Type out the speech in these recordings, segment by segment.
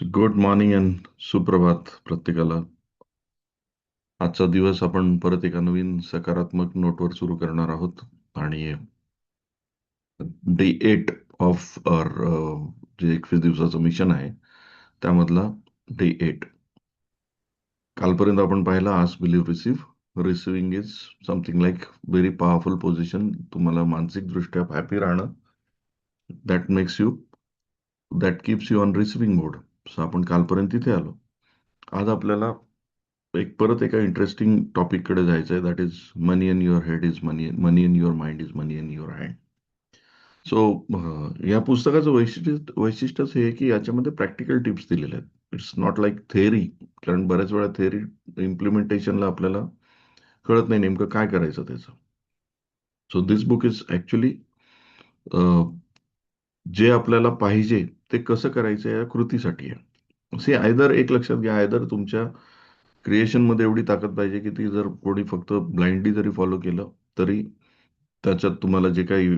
Good morning and सुप्रभात प्रत्येकाला. आजचा दिवस आपण परत एका नवीन सकारात्मक नोटवर सुरू करणार आहोत. आणि डे 8 ऑफ आवर जे 21 दिवसाचं मिशन आहे त्यामधला डे 8. कालपर्यंत आपण पाहिला ask believe receive. Receiving is something like very powerful position. तुम्हाला मानसिकदृष्ट्या हॅपी राहणं, that makes you that keeps you on receiving mode. So आपण कालपर्यंत तिथे आलो. आज आपल्याला परत एका इंटरेस्टिंग टॉपिक कडे जायचं आहे. That is money in your head is money, money in your mind is money in your hand. So या पुस्तकाचं वैशिष्ट्यच हे आहे की याच्यामध्ये प्रॅक्टिकल टिप्स दिलेल्या आहेत. It's not like theory. कारण बऱ्याच वेळा थेअरी इम्प्लिमेंटेशनला आपल्याला कळत नाही नेमकं काय करायचं त्याचं. So this book is actually जे आपल्याला पाहिजे ते कसं करायचं या कृतीसाठी आहे. सी आयदर एक लक्षात घ्या, आयदर तुमच्या क्रिएशन मध्ये एवढी ताकद पाहिजे की ती जर कोणी फक्त ब्लाइंडली जरी फॉलो केलं तरी त्याच्यात तुम्हाला जे काही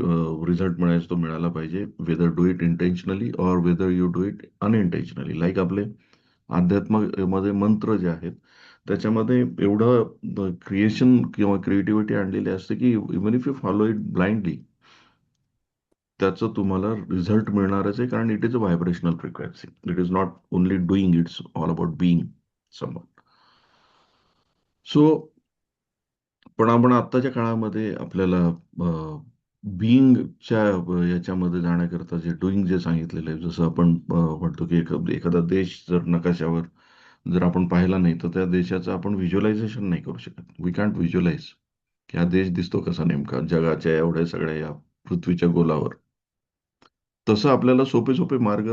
रिझल्ट मिळायचा तो मिळाला पाहिजे. Whether do it intentionally or whether you do it unintentionally. Like आपले अध्यात्मामध्ये मंत्र जे आहेत त्याच्यामध्ये एवढं क्रिएशन किंवा क्रिएटिव्हिटी आणलेली असते की even if you follow it blindly त्याचं तुम्हाला रिझल्ट मिळणारच आहे. कारण it is a vibrational frequency. It is not only doing, it's all about being someone. So पण आपण आत्ताच्या काळामध्ये आपल्याला बिईंगच्या याच्यामध्ये जाण्याकरता जे डुईंग जे सांगितलेलं आहे, जसं आपण म्हणतो की एखादा देश जर नकाशावर जर आपण पाहिला नाही तर त्या देशाचं आपण व्हिज्युअलायझेशन नाही करू शकत. वी कॅन्ट व्हिज्युअलाइज की हा देश दिसतो कसा नेमका जगाच्या एवढ्या सगळ्या या पृथ्वीच्या गोलावर. तसं आपल्याला सोपे सोपे मार्ग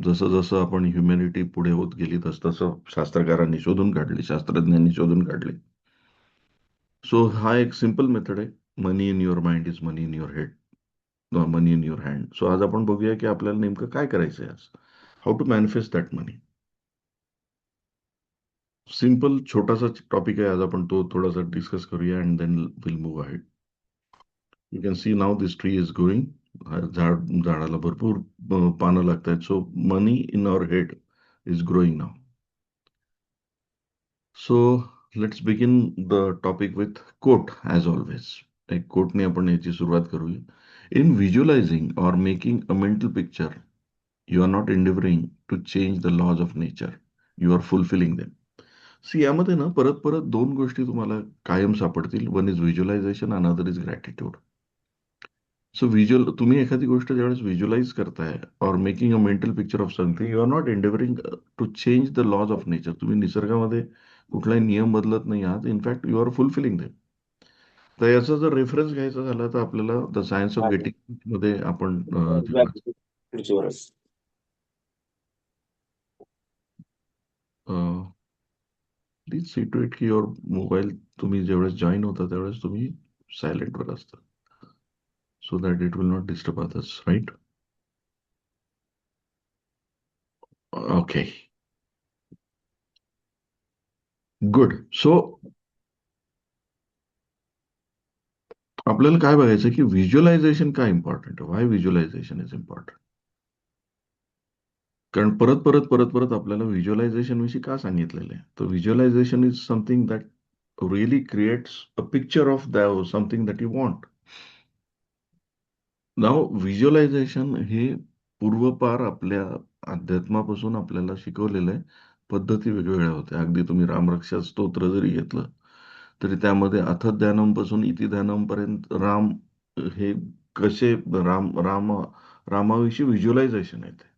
जसं जसं आपण ह्युमॅनिटी पुढे होत गेली तसं तसं शास्त्रकारांनी शोधून काढले, शास्त्रज्ञांनी शोधून काढले. सो हा एक सिंपल मेथड आहे. Money in your mind is money in your head, money in your hand. So आज आपण बघूया की आपल्याला नेमकं काय करायचं आहे आज. How to manifest that money. Simple छोटासा टॉपिक आहे आज. आपण तो थोडासा डिस्कस करूया and then will move ahead. You can see now this tree is growing. झाडाला भरपूर पानं लागत आहेत. So money in our head is growing now. So let's begin the topic with quote as always. एक कोटने आपण याची सुरुवात करूया. In visualizing or making a mental picture you are not endeavouring to change the laws of nature, you are fulfilling them. See यामध्ये ना परत परत दोन गोष्टी तुम्हाला कायम सापडतील. One is visualization, another is gratitude. So तुम्ही एखादी गोष्ट ज्यावेळेस व्हिज्युअलाइज करताय or making a mental picture of something, you are not endeavouring to change the laws of nature. तुम्ही निसर्गामध्ये कुठलाही नियम बदलत नाही आहात. In fact you are fulfilling them. तर याचा जर रेफरन्स घ्यायचा झाला तर आपल्याला द सायन्स ऑफ गेटिंग मध्ये आपण ते खुर्चीवरच. प्लीज सी टू इट की युअर मोबाईल तुम्ही ज्यावेळेस जॉईन होता त्यावेळेस तुम्ही सायलेंटवर असता, so that it will not disturb others, right? Okay, good. So आपल्याला काय बघायचं की व्हिज्युअलायझेशन काय इम्पॉर्टंट आहे. Why visualization is important. कारण परत परत परत परत आपल्याला व्हिज्युअलायझेशन विषयी का सांगितलेलं आहे. तर visualization is something that really creates a picture of something that you want. नाव व्हिज्युअलायझेशन हे पूर्वपार आपल्या अध्यात्मापासून आपल्याला शिकवलेलं आहे. पद्धती वेगवेगळ्या होत्या. अगदी तुम्ही रामरक्षा स्तोत्र जरी घेतलं तरी त्यामध्ये अथ ध्यानम पासून इति ध्यानम पर्यंत राम हे कसे रामाविषयी व्हिज्युअलायझेशन आहे ते.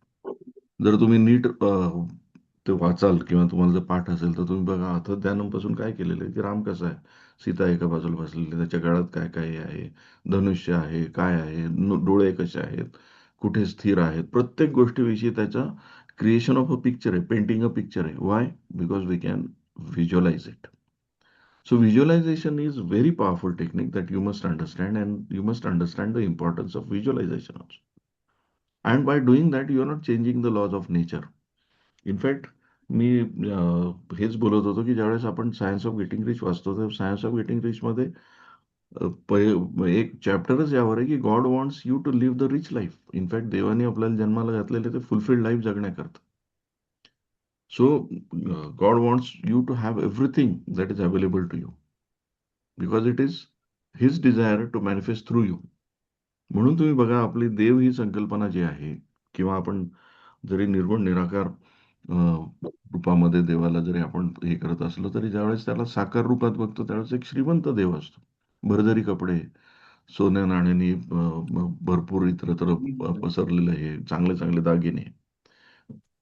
जर तुम्ही नीट ते वाचाल किंवा तुम्हाला जर पाठ असेल तर तुम्ही बघा अथ ध्यानम पासून काय केलेलं आहे की राम कसा आहे. सीता एका बाजूला बसलेली, त्याच्या गळ्यात काय काय आहे, धनुष्य आहे, काय आहे, डोळे कसे आहेत, कुठे स्थिर आहेत, प्रत्येक गोष्टीविषयी त्याचा क्रिएशन ऑफ अ पिक्चर आहे, पेंटिंग अ पिक्चर आहे. Why? Because we can visualize it. So visualization is very powerful technique that you must understand, and you must understand the importance of visualization also. And by doing that, you are not changing the laws of nature. In fact, मी हेच बोलत होतो की ज्यावेळेस आपण science of getting rich वाचतो तर science of getting rich मध्ये एक चॅप्टरच यावर आहे की God wants you to live the rich life. In fact देवाने आपल्याला जन्माला घातलेले ते फुलफिल्ड लाईफ जगण्याकरता. So God wants you to have everything that is available to you because it is His desire to manifest through you. म्हणून तुम्ही बघा आपली देव ही संकल्पना जी आहे किंवा आपण जरी निर्गुण निराकार रूपामध्ये देवाला जरी आपण हे करत असलो तरी ज्यावेळेस त्याला साकार रूपात बघतो त्यावेळेस एक श्रीमंत देव असतो. भरजरी कपडे, सोन्या नाण्यानी भरपूर इतरत्र पसरलेलं हे चांगले चांगले दागिने.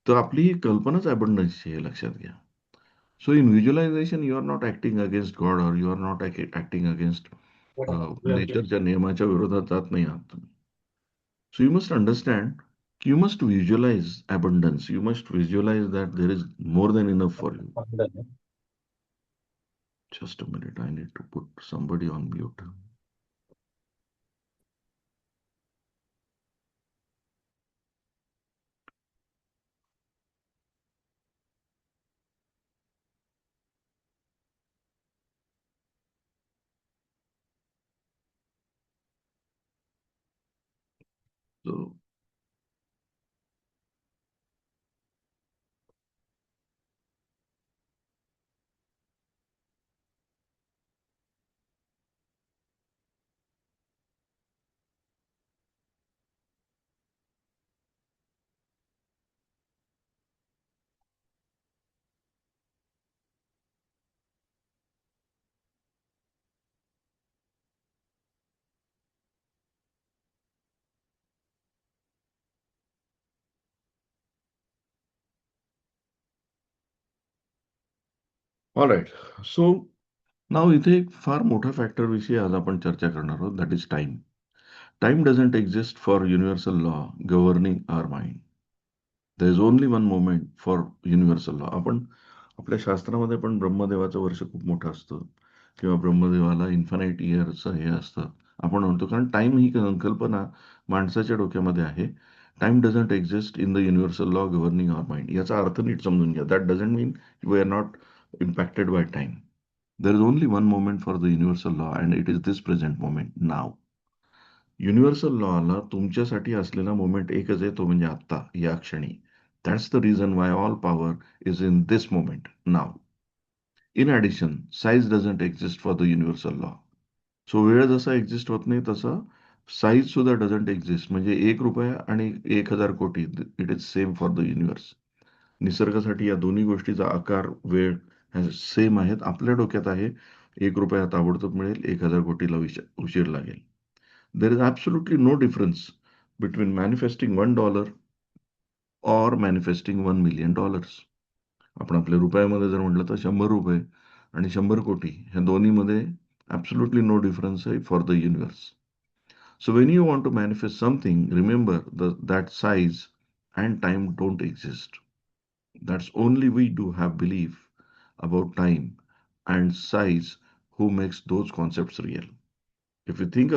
तर आपली ही कल्पनाच अबंडन्सची आहे लक्षात घ्या. So in visualization you are not acting against God or you are not acting against नेचरच्या नियमाच्या विरोधात जात नाही आहात तुम्ही. So you must understand, you must visualize abundance. You must visualize that there is more than enough for you. Just a minute, I need to put somebody on mute. So, all right. So now इथे एक फार मोठ्या factor विषयी आज आपण चर्चा करणार आहोत, that is time. Time doesn't exist for universal law governing our mind. There is only one moment for universal law. आपण आपल्या शास्त्रामध्ये पण ब्रह्मदेवाचं वर्ष खूप मोठं असतं किंवा ब्रह्मदेवाला इन्फानाईट इयरचं हे असतं आपण म्हणतो, कारण टाइम ही संकल्पना माणसाच्या डोक्यामध्ये आहे. Time doesn't exist in the universal law governing our mind. याचा अर्थ नीट समजून घ्या. That doesn't mean we are not impacted by time. There is only one moment for the universal law, and it is this present moment now. Universal लॉला तुमच्यासाठी असलेला moment एकच आहे, तो म्हणजे आत्ता, या क्षणी. That's the reason why all power is in this moment now. In addition, size doesn't exist for the universal law. So वेळ जसा एक्झिस्ट होत नाही तसा साईज सुद्धा डझंट एक्झिस्ट. म्हणजे 1 रुपया आणि 1,000 कोटी, it is same for the universe. निसर्गासाठी या दोन्ही गोष्टीचा आकार, वेळ सेम आहेत. आपल्या डोक्यात आहे 1 रुपया ताबडतोब मिळेल, 1,000 कोटीला उशीर लागेल. There is absolutely no difference between manifesting $1 और मॅनिफेस्टिंग $1 मिलियन. आपण आपल्या रुपयामध्ये जर म्हटलं तर 100 रुपये आणि 100 कोटी ह्या दोन्हीमध्ये ॲब्सोल्युटली नो डिफरन्स आहे for the universe. So when you want to manifest something, remember that size and time don't exist. That's only we do have belief about time and size who makes those concepts real. If you think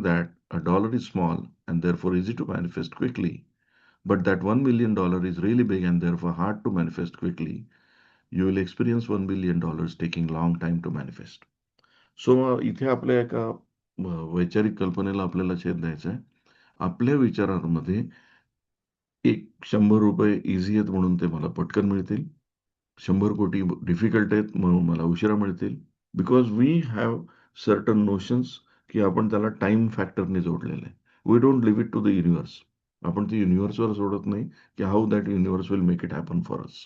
that a dollar is small and therefore easy to manifest quickly, but that $1 million is really big and therefore hard to manifest quickly, you will experience $1 billion taking long time to manifest. So इथे आपल्या एका वैचारिक कल्पनेला आपल्याला छेद द्यायचा आहे. आपल्या विचारांमध्ये एक 100 रुपये इझी आहेत म्हणून ते मला पटकन मिळतील, 100 कोटी डिफिकल्ट आहेत म्हणून मला उशिरा मिळतील. Because we have certain notions की आपण त्याला टाइम फॅक्टरने जोडलेलं आहे. We don't leave it to the universe. आपण ते युनिव्हर्सवर सोडत नाही की how that universe will make it happen for us.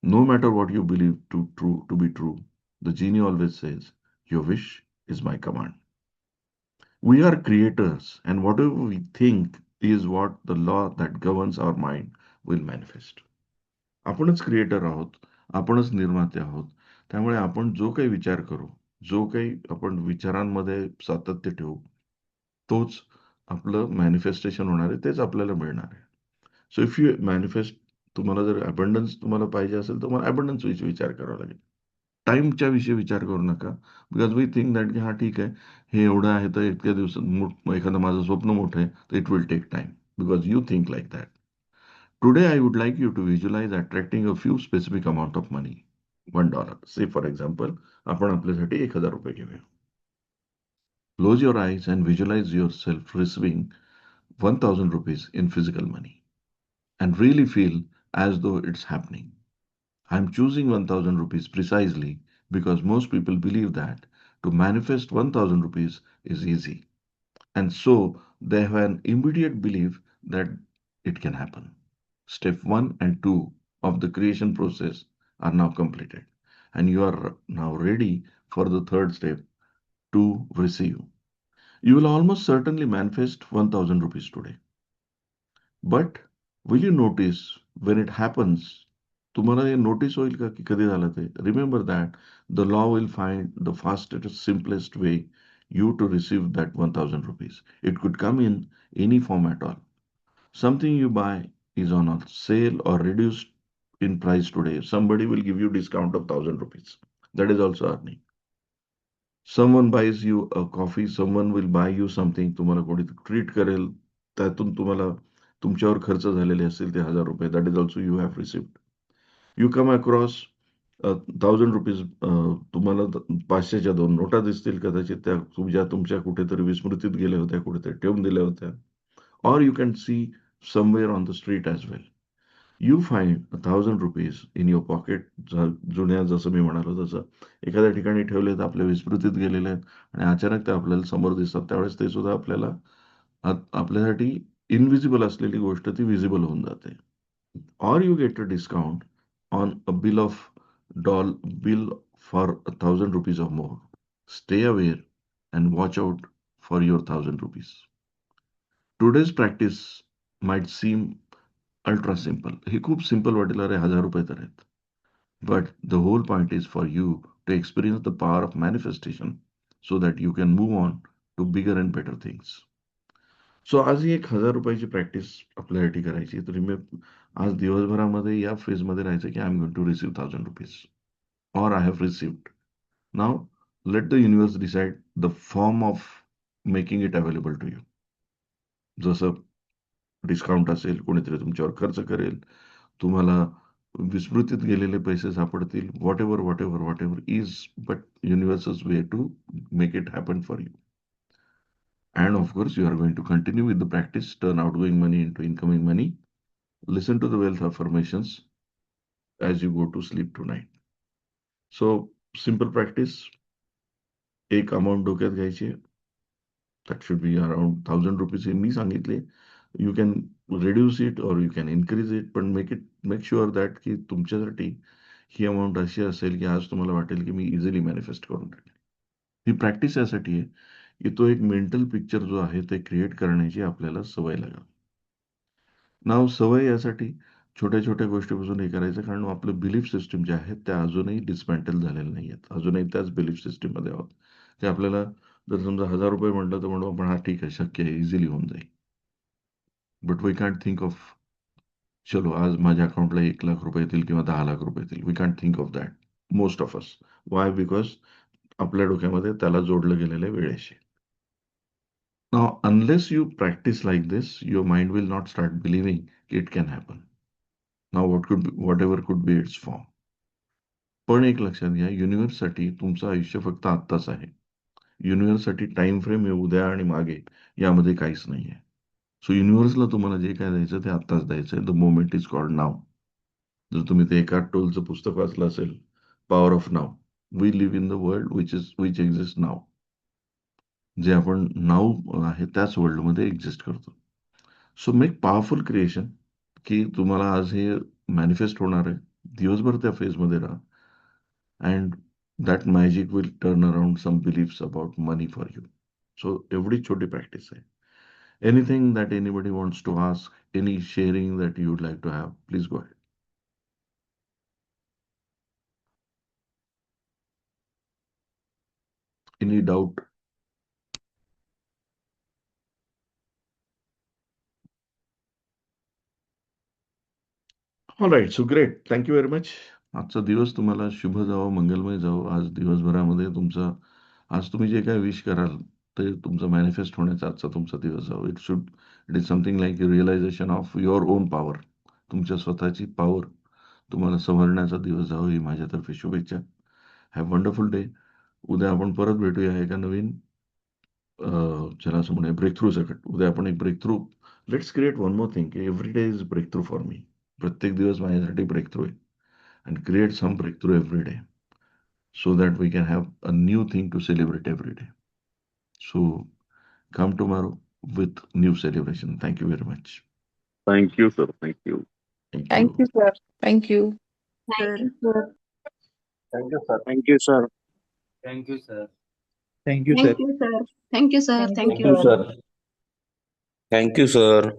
No matter what you believe to be true, the genie always says your wish is my command. We are creators, and whatever we think is what the law that governs our mind will manifest. आपणच creator आहोत, आपणच निर्माते आहोत. त्यामुळे आपण जो काही विचार करू, जो काही आपण विचारांमध्ये सातत्य ठेवू, तोच आपलं मॅनिफेस्टेशन होणार आहे, तेच आपल्याला मिळणार आहे. सो इफ यू मॅनिफेस्ट, तुम्हाला जर अबंडन्स तुम्हाला पाहिजे असेल तर तुम्हाला अबंडन्स विषयी विचार करावा लागेल. टाईमच्या विषयी विचार करू नका. बिकॉज वी थिंक दॅट की हां ठीक आहे, हे एवढं आहे तर इतक्या दिवसात एखादं माझं स्वप्न मोठं आहे तर it will take time. Because you think like that. Today I would like you to visualize attracting a few specific amount of money. $1. Say for example आपण आपल्यासाठी 1,000 रुपये घेऊया. Close your eyes and visualize yourself receiving ₹1,000 in physical money and really feel as though it's happening. I'm choosing 1000 rupees precisely because most people believe that to manifest 1000 rupees is easy. And so they have an immediate belief that it can happen. Step 1 and 2 of the creation process are now completed, and you are now ready for the third step, to receive. You will almost certainly manifest 1000 rupees today. But will you notice when it happens? तुम्हाला हे notice होईल का की कधी झालं ते? Remember that the law will find the fastest, simplest way you to receive that 1000 rupees. It could come in any form at all. Something you buy is on a sale or reduced in price today. Somebody will give you discount of 1000 rupees. That is also earning. Someone buys you a coffee, someone will buy you something, तुम्हाला कोणी treat करेल, त्यातून तुम्हाला तुमच्यावर खर्च झालेले असतील ते 1000 रुपये, that is also you have received. You come across 1000 rupees, तुम्हाला 500च्या 2 नोटा दिसतील कदाचित, त्या ज्या तुमच्या कुठेतरी विस्मृतीत गेल्या होत्या, कुठेतरी ठेवून दिल्या होत्या. Or you can see somewhere on the street as well. You find 1000 rupees in your pocket. जुन्या जसं मी म्हणालो तसं एखाद्या ठिकाणी ठेवले तर आपल्या विस्मृतीत गेलेले आहेत आणि अचानक ते आपल्याला समोर दिसतात, त्यावेळेस ते सुद्धा आपल्याला आपल्यासाठी इनविजिबल असलेली गोष्ट ती विजिबल होऊन जाते. Or you get a discount on a bill for 1000 rupees or more. Stay aware and watch out for your 1000 rupees. Today's practice might seem ultra simple. हे खूप सिंपल वाटेल, अरे 1000 रुपये तर आहेत. But the whole point is for you to experience the power of manifestation so that you can move on to bigger and better things. So आज ही एक 1000 रुपयाची प्रॅक्टिस आपल्यासाठी करायची. तरी मी आज दिवसभरामध्ये या फेजमध्ये राहायचं की I am going to receive 1000 rupees or I have received. Now let the universe decide the form of making it available to you. जसं डिस्काउंट असेल, कोणीतरी तुमच्यावर खर्च करेल, तुम्हाला विस्मृतीत गेलेले पैसे सापडतील, व्हॉट एव्हर इज बट युनिव्हर्सच way to make it happen for you. And of course, you are going to continue with the practice, turn outgoing money into incoming money. Listen to the wealth affirmations as you go to sleep tonight. So, simple practice. एक amount डोक्यात घ्यायची, that should be around 1000 rupees. हे मी सांगितले. You can reduce it or you can increase it, पण make sure that की तुमच्यासाठी ही amount अशी असेल की आज तुम्हाला वाटेल की मी इझिली मॅनिफेस्ट करून टाकेल. ही प्रॅक्टिस यासाठी आहे की तो एक मेंटल पिक्चर जो आहे ते क्रिएट करण्याची आपल्याला सवय लागेल. नाव सवय यासाठी छोट्या छोट्या गोष्टीपासून हे करायचं, कारण आपलं बिलीफ सिस्टीम जे आहेत त्या अजूनही डिस्मॅन्टल झालेल्या नाही आहेत. अजूनही त्याच बिलीफ सिस्टीममध्ये आहोत की आपल्याला जर समजा 1000 रुपये म्हटलं तर म्हणू आपण, हा ठीक आहे, शक्य आहे, इझिली होऊन जाईल. But we can't think of, चलो आज माझ्या अकाउंटला 1 लाख रुपये येतील किंवा 10 लाख रुपये येतील. We can't think of that, most of us. Why? Because आपल्या डोक्यामध्ये त्याला जोडलं गेलेलं आहे वेळेशी. Now, unless you practice like this, your mind will not start believing it can happen. Now, whatever could be its form. पण एक लक्षात घ्या, युनिव्हर्ससाठी तुमचं आयुष्य फक्त आत्ताच आहे. युनिव्हर्ससाठी टाइम फ्रेम हे उद्या आणि मागे यामध्ये काहीच नाहीये. सो युनिव्हर्सला तुम्हाला जे काय द्यायचं ते आत्ताच द्यायचंय. The moment is called now. जर तुम्ही ते एकार्ट टोलचं पुस्तक वाचलं असेल, power of now. We live in the world which exist now. जे आपण नाव आहे त्याच वर्ल्डमध्ये एक्झिस्ट करतो. सो मेक पॉवरफुल क्रिएशन की तुम्हाला आज हे मॅनिफेस्ट होणार आहे. दिवसभर त्या फेजमध्ये राहा and that magic will turn around some beliefs about money for you. So एवढी छोटी प्रॅक्टिस आहे. Anything that anybody wants to ask, any sharing that you would like to have, please go ahead. Any doubt? All right, so great, thank you very much. आजचा दिवस तुम्हाला शुभ जावो, मंगलमय जावो. आज दिवसभरामध्ये तुमचा, आज तुम्ही जे काही विश कराल ते तुमचं मॅनिफेस्ट होण्याचा आजचा तुमचा दिवस जावो. It is something like realization of your own power. तुमच्या स्वतःची पॉवर तुम्हाला समजण्याचा दिवस जावो, ही माझ्यातर्फे शुभेच्छा. Have wonderful day. उद्या आपण परत भेटूया एका नवीन ज्याला असं म्हणूया ब्रेक थ्रू सकट. उद्या आपण एक breakthrough, let's create one more thing, every day is breakthrough for me. प्रत्येक दिवस माझ्यासाठी ब्रेक थ्रू आहे. and create some breakthrough every day so that we can have a new thing to celebrate every day. So come tomorrow with new celebration. Thank you very much. Thank you, sir. Thank you. Thank Thank you. you, sir. Thank you. Thank Sir. you, sir. Thank you, sir. Thank you, sir. Thank you, sir. Thank you, Thank sir. you, sir. Thank you, sir. Thank Thank you, you. sir. Thank you, sir.